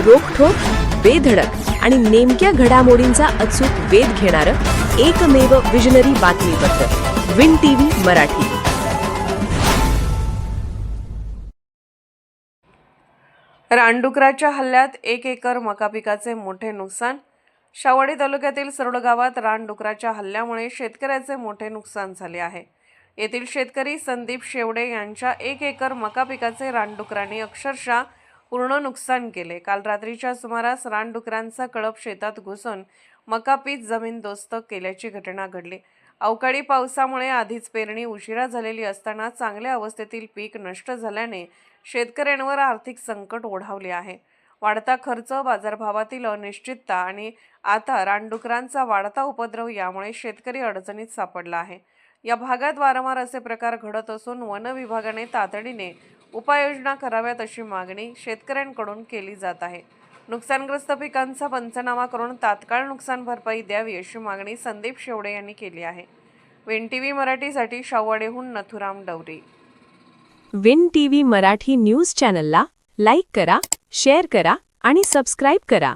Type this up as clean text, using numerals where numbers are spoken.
रोखठोक, बेधडक आणि नेमक्या घडामोडींचा अचूक वेध घेणारं एकमेव विजनरी बातमीपत्र विन टीव्ही मराठी. रानडुकराच्या हल्ल्यात 1 एकर मका पिकाचे मोठे नुकसान. शावडी तालुक्यातील सरोड गावात रानडुकराच्या हल्ल्यामुळे शेतकऱ्याचे मोठे नुकसान झाले आहे. येथील शेतकरी संदीप शेवडे यांच्या 1 एकर मका पिकाचे रानडुकरांनी अक्षरशः पूर्ण नुकसान केले. काल रात्रीच्या सुमारास रानडुकरांचा कळप शेतात घुसून मका पीक जमीनदोस्त केल्याची घटना घडली. अवकाळी पावसामुळे आधीच पेरणी उशिरा झालेली असताना चांगल्या अवस्थेतील पीक नष्ट झाल्याने शेतकऱ्यांवर आर्थिक संकट ओढावले आहे. वाढता खर्च, बाजारभावातील अनिश्चितता आणि आता रानडुकरांचा वाढता उपद्रव यामुळे शेतकरी अडचणीत सापडला आहे. या भागात वारंवार असे प्रकार घडत असून वन विभागाने तातडीने उपाययोजना कराव्यात अशी मागणी शेतकऱ्यांकडून केली जात आहे. नुकसानग्रस्त पिकांचा पंचनामा करून तात्काळ नुकसान भरपाई द्यावी अशी मागणी संदीप शेवडे यांनी केली आहे. विन टीव्ही मराठीसाठी शावडेहून Nathuram Dawre. Win TV Marathi news चॅनलला लाईक करा, शेअर करा आणि सबस्क्राईब करा.